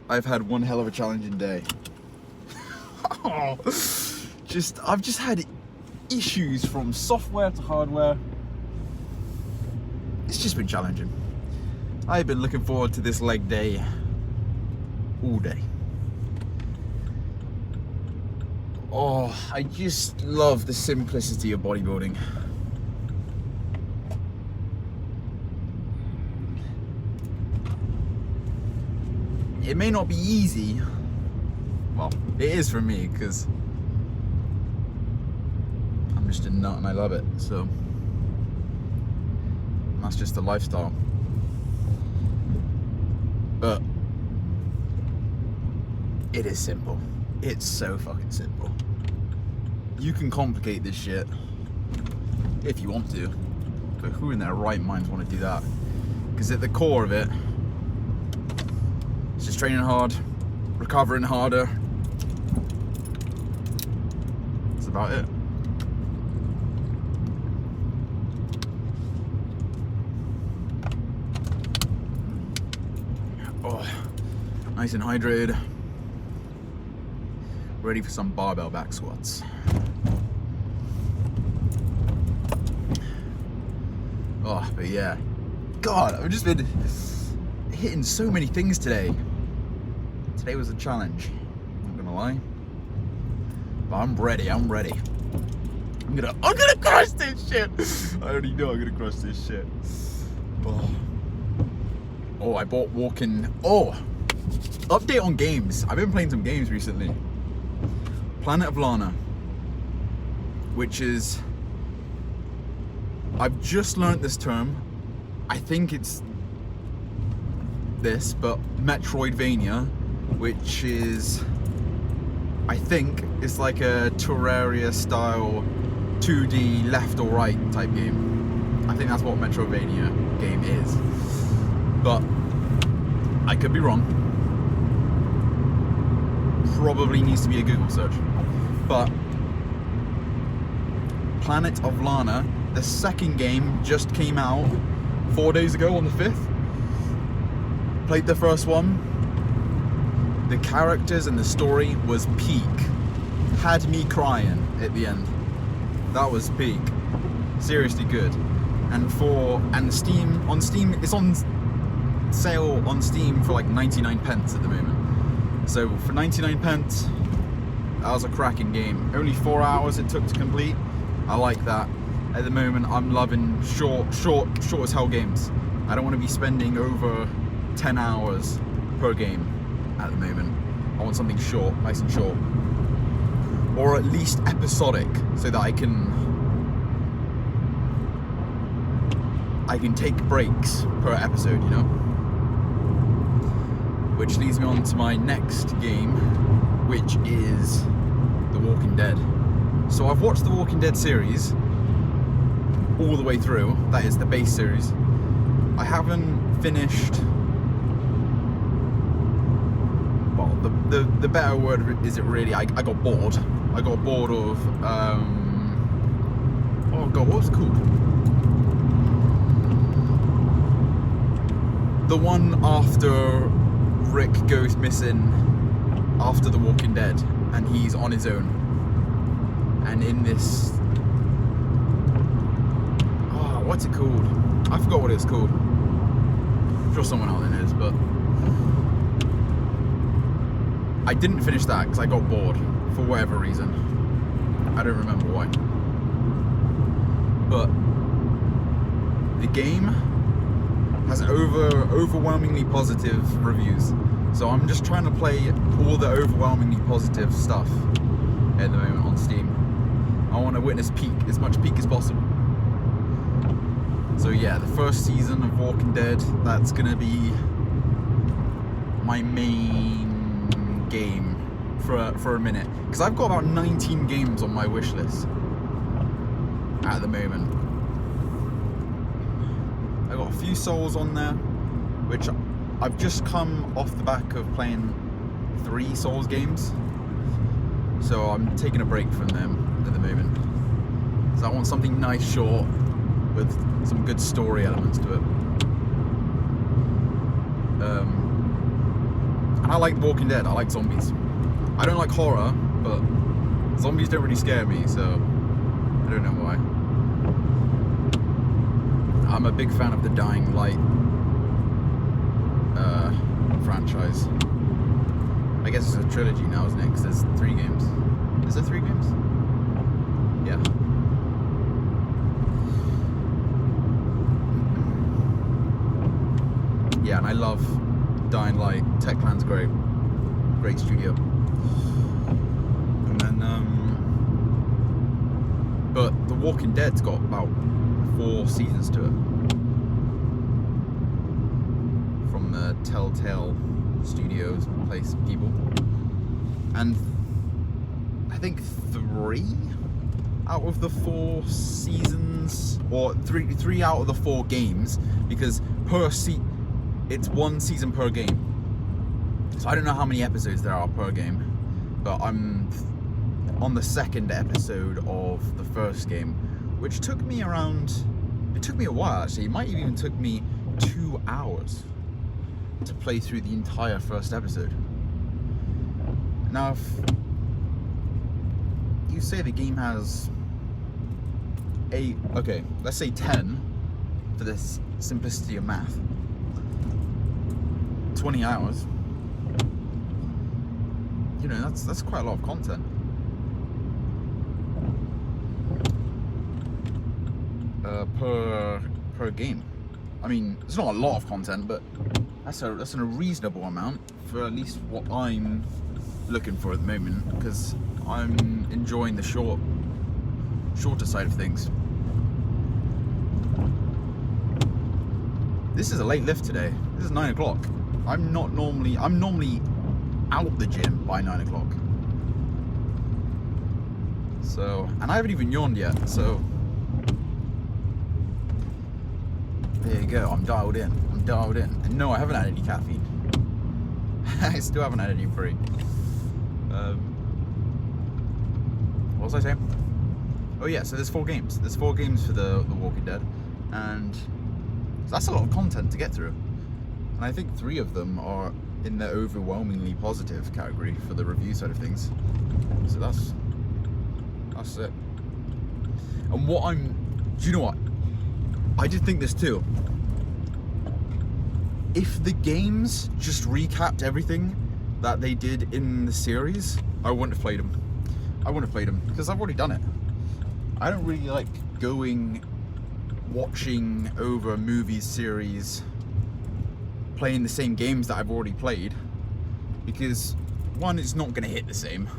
I've had one hell of a challenging day. I've just had issues from software to hardware. It's just been challenging. I've been looking forward to this leg day all day. Oh, I just love the simplicity of bodybuilding. It may not be easy. Well, it is for me because I'm just a nut and I love it. So that's just the lifestyle. But it is simple. It's so fucking simple. You can complicate this shit if you want to, but who in their right minds want to do that? Because at the core of it, it's just training hard, recovering harder. That's about it. Oh, nice and hydrated. Ready for some barbell back squats. Oh, but yeah. God, I've just been hitting so many things today. Today was a challenge, I'm not gonna lie. But I'm ready. I'm gonna crush this shit. I already know I'm gonna crush this shit. Oh, I bought walking. Oh, update on games. I've been playing some games recently. Planet of Lana, which is, I've just learnt this term. I think it's this, but Metroidvania, which is, I think it's like a Terraria style 2D left or right type game. I think that's what Metroidvania game is, but I could be wrong. Probably needs to be a Google search. But Planet of Lana, the second game, just came out 4 days ago on the 5th. Played the first one. The characters and the story was peak. Had me crying at the end. That was peak. Seriously good. And on Steam, it's on sale on Steam for like 99 pence at the moment. So for 99 pence, that was a cracking game. Only 4 hours it took to complete. I like that. At the moment, I'm loving short as hell games. I don't want to be spending over 10 hours per game at the moment. I want something short, nice and short. Or at least episodic, so that I can take breaks per episode, you know? Which leads me on to my next game, which is The Walking Dead. So I've watched The Walking Dead series all the way through. That is the base series. I haven't finished. Well, the better word is it really? I got bored. I got bored of. Oh god, what was it called? The one after Rick goes missing after The Walking Dead, and he's on his own. And in this, what's it called? I forgot what it's called. I'm sure someone out there knows, but I didn't finish that because I got bored for whatever reason. I don't remember why. But the game has overwhelmingly positive reviews. So I'm just trying to play all the overwhelmingly positive stuff at the moment on Steam. I want to witness as much peak as possible. So yeah, the first season of Walking Dead, that's gonna be my main game for a minute. Because I've got about 19 games on my wish list at the moment. I got a few Souls on there, which I've just come off the back of playing 3 Souls games. So I'm taking a break from them at the moment. So I want something nice, short, with some good story elements to it. And I like Walking Dead. I like zombies. I don't like horror, but zombies don't really scare me, so I don't know why. I'm a big fan of the Dying Light franchise. I guess it's a trilogy now, isn't it? Because there's 3 games. Is there 3 games? Yeah. Yeah, and I love Dying Light. Techland's great. Great studio. And then, but The Walking Dead's got about 4 seasons to it. From the Telltale Studios place people. And I think 3 out of the 4 seasons, or 3 out of the 4 games, because it's 1 season per game. So I don't know how many episodes there are per game, but I'm on the 2nd episode of the first game, which took me a while actually. It might have even took me 2 hours to play through the entire first episode. Now, if you say the game has let's say 10 for the simplicity of math, 20 hours, you know, that's quite a lot of content. Per game. I mean, it's not a lot of content, but that's a reasonable amount for at least what I'm looking for at the moment, because I'm enjoying the shorter side of things. This is a late lift today. This is 9 o'clock. I'm normally out the gym by 9 o'clock. So, and I haven't even yawned yet, so there you go. I'm dialed in. And no, I haven't had any caffeine. I still haven't had any free. What was I saying? Oh yeah, so there's 4 games. There's 4 games for the Walking Dead, and so that's a lot of content to get through. And I think 3 of them are in the overwhelmingly positive category for the review side of things. So that's it. And do you know what? I did think this too. If the games just recapped everything that they did in the series, I wouldn't have played them. Because I've already done it. I don't really like watching over movies, series, playing the same games that I've already played, because 1, it's not going to hit the same,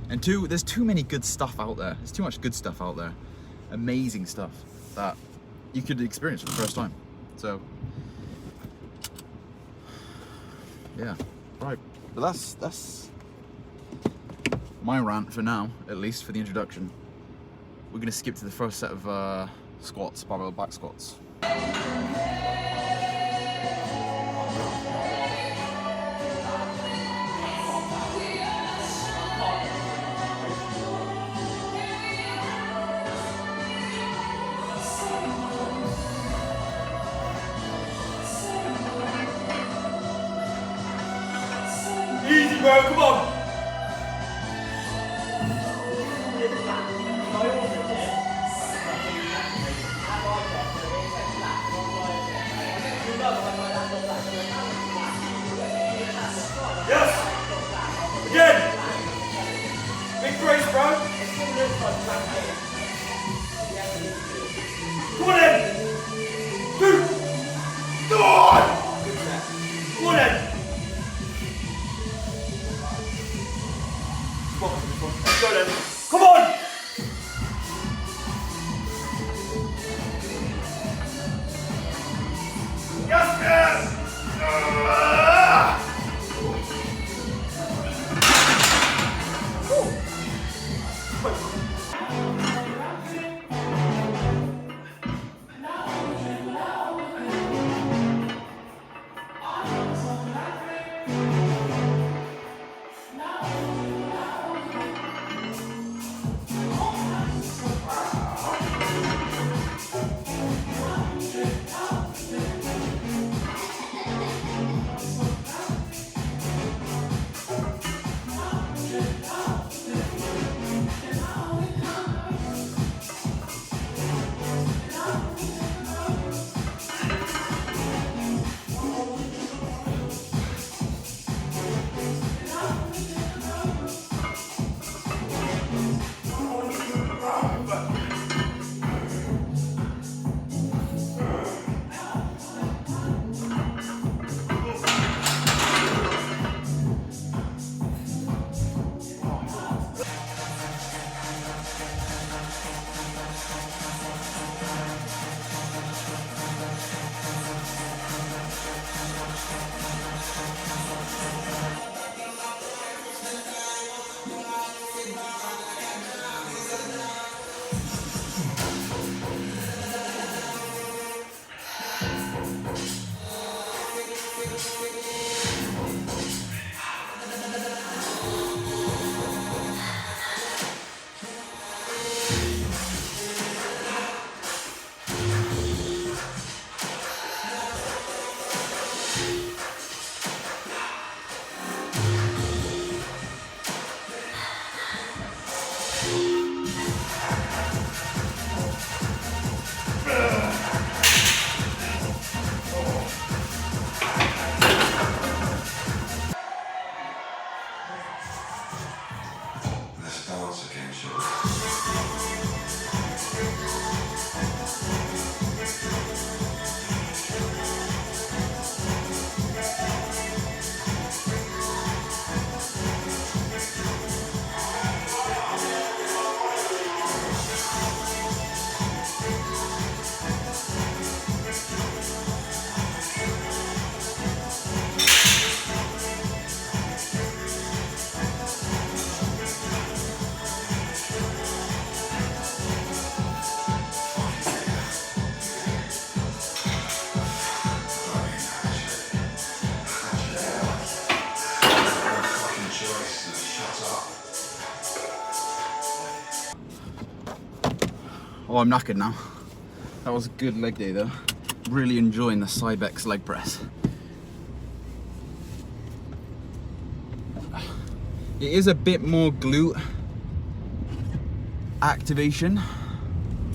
and 2, there's too many good stuff out there. There's too much good stuff out there, amazing stuff that you could experience for the first time. So yeah, right. But that's my rant for now, at least for the introduction. We're going to skip to the first set of squats, barbell back squats. Easy, bro, come on! Yes! Again! Big brace, bro! Come on in! 2! Come on! Come on in! Let's go then. Come on! Yes, yes! Oh, I'm knackered now. That was a good leg day though. Really enjoying the Cybex leg press. It is a bit more glute activation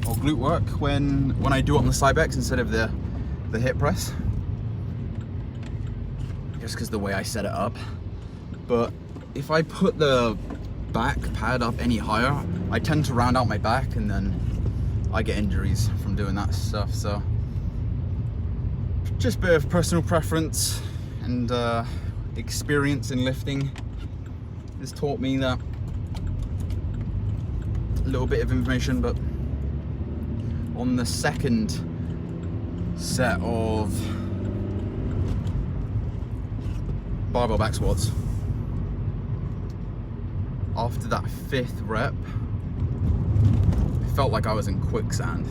or glute work when I do it on the Cybex instead of the hip press. Just because the way I set it up. But if I put the back pad up any higher, I tend to round out my back and then I get injuries from doing that stuff. So just a bit of personal preference and experience in lifting has taught me that. A little bit of information, but on the second set of barbell back squats, after that 5th rep, it felt like I was in quicksand.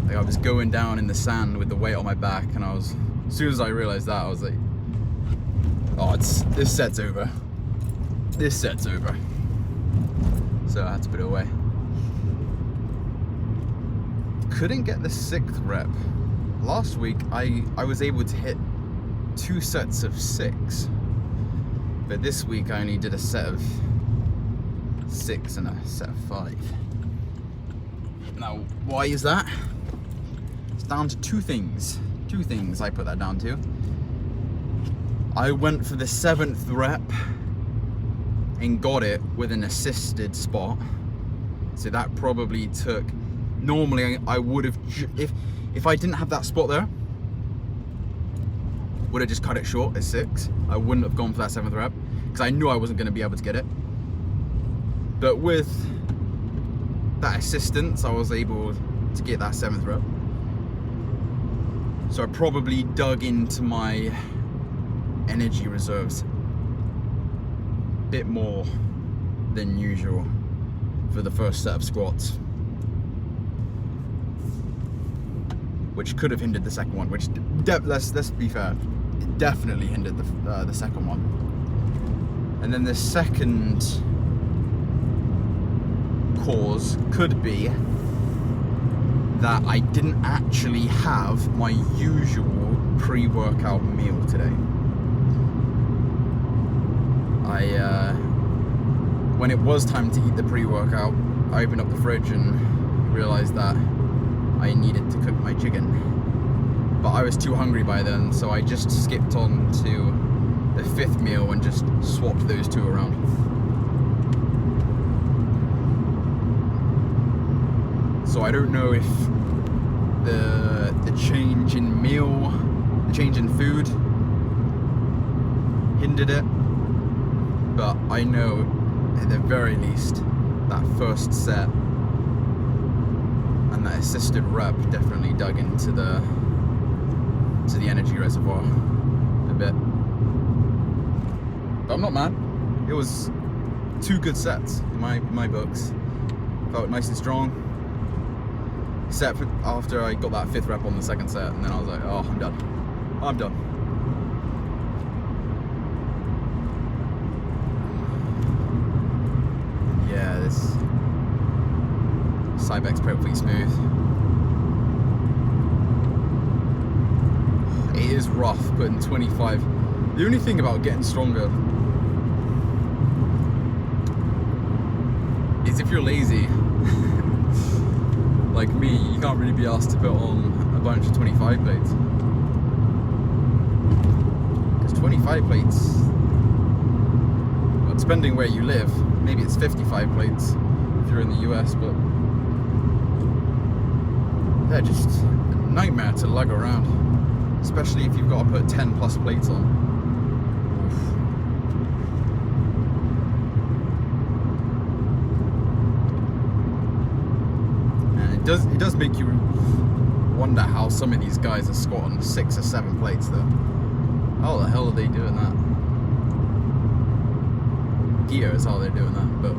Like I was going down in the sand with the weight on my back, and as soon as I realized that, I was like, oh, this set's over. This set's over. So I had to put it away. Couldn't get the 6th rep. Last week, I was able to hit 2 sets of 6. But this week I only did a set of 6 and a set of 5. Now, why is that? It's down to 2 things. 2 things I put that down to. I went for the 7th rep and got it with an assisted spot. So that probably took, normally I would have, if I didn't have that spot there, would have just cut it short at 6. I wouldn't have gone for that 7th rep because I knew I wasn't going to be able to get it. But with that assistance, I was able to get that 7th rep. So I probably dug into my energy reserves a bit more than usual for the first set of squats, which could have hindered the second one, which let's be fair, it definitely hindered the second one. And then the second cause could be that I didn't actually have my usual pre-workout meal today. When it was time to eat the pre-workout, I opened up the fridge and realized that I needed to cook my chicken. But I was too hungry by then, so I just skipped on to the 5th meal and just swapped those 2 around. So I don't know if the change in meal, the change in food hindered it, but I know at the very least that first set and that assisted rep definitely dug into the energy reservoir a bit. But I'm not mad. It was 2 good sets in my books. Felt nice and strong. Except after I got that 5th rep on the second set, and then I was like, oh, I'm done. I'm done. Yeah, this Cybex perfectly smooth. It is rough putting 25. The only thing about getting stronger is if you're lazy, like me, you can't really be asked to put on a bunch of 25 plates. Because 25 plates, well, depending where you live, maybe it's 55 plates if you're in the US, but they're just a nightmare to lug around, especially if you've got to put 10 plus plates on. It does make you wonder how some of these guys are squatting 6 or 7 plates though. How the hell are they doing that? Gear is how they're doing that, but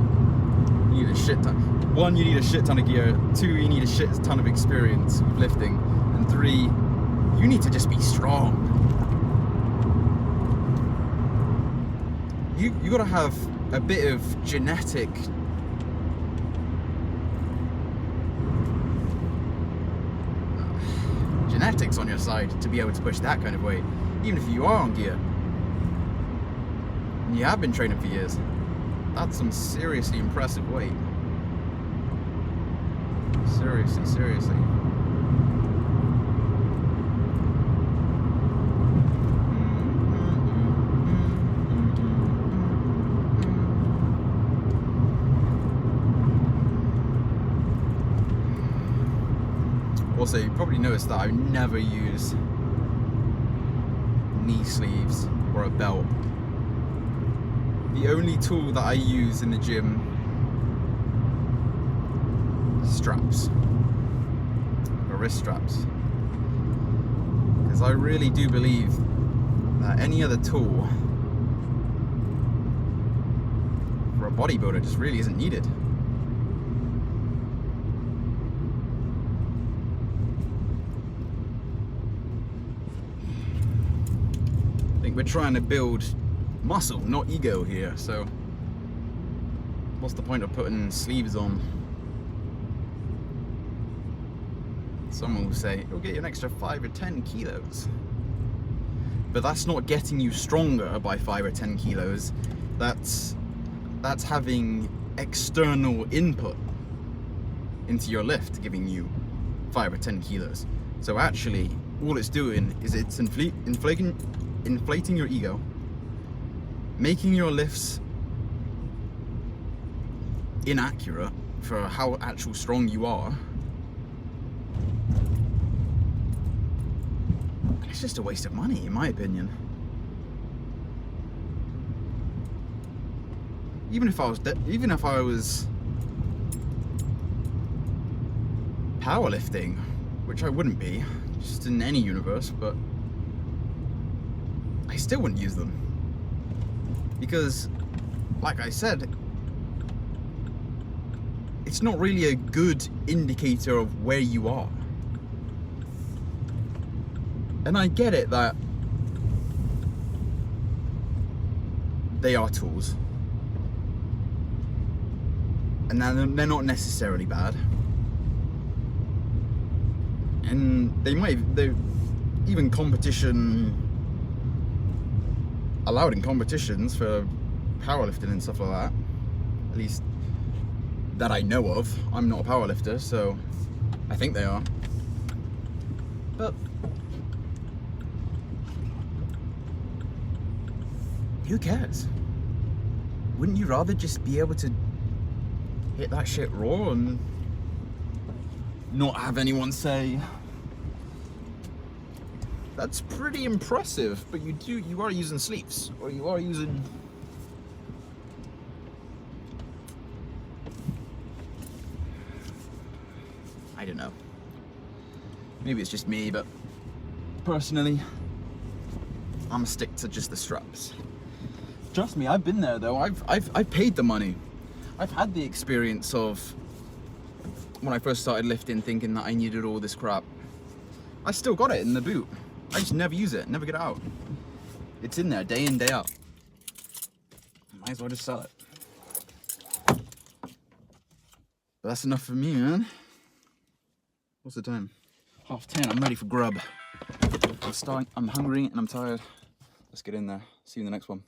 you need a shit ton. 1, you need a shit ton of gear. 2, you need a shit ton of experience with lifting. And 3, you need to just be strong. You gotta have a bit of genetic genetics on your side to be able to push that kind of weight, even if you are on gear. And you have been training for years. That's some seriously impressive weight. Seriously. Also, you probably noticed that I never use knee sleeves or a belt. The only tool that I use in the gym is straps, or wrist straps, because I really do believe that any other tool for a bodybuilder just really isn't needed. I think we're trying to build muscle, not ego here, so what's the point of putting sleeves on? Someone will say, it'll get you an extra 5 or 10 kilos. But that's not getting you stronger by 5 or 10 kilos. That's having external input into your lift, giving you 5 or 10 kilos. So actually, all it's doing is it's inflating your ego, making your lifts inaccurate for how actual strong you are. It's just a waste of money, in my opinion. Even if I was powerlifting, which I wouldn't be, just in any universe, but I still wouldn't use them. Because, like I said, it's not really a good indicator of where you are. And I get it that they are tools. And they're not necessarily bad. And they're even competition, allowed in competitions for powerlifting and stuff like that. At least that I know of. I'm not a powerlifter, so I think they are. But who cares? Wouldn't you rather just be able to hit that shit raw and not have anyone say, that's pretty impressive, but you are using sleeves, or you are using I don't know. Maybe it's just me, but personally, I'm gonna stick to just the straps. Trust me, I've been there though. I've paid the money. I've had the experience of when I first started lifting, thinking that I needed all this crap. I still got it in the boot. I just never use it, never get it out. It's in there day in, day out. Might as well just sell it. But that's enough for me, man. What's the time? 10:30. I'm ready for grub. I'm hungry and I'm tired. Let's get in there. See you in the next one.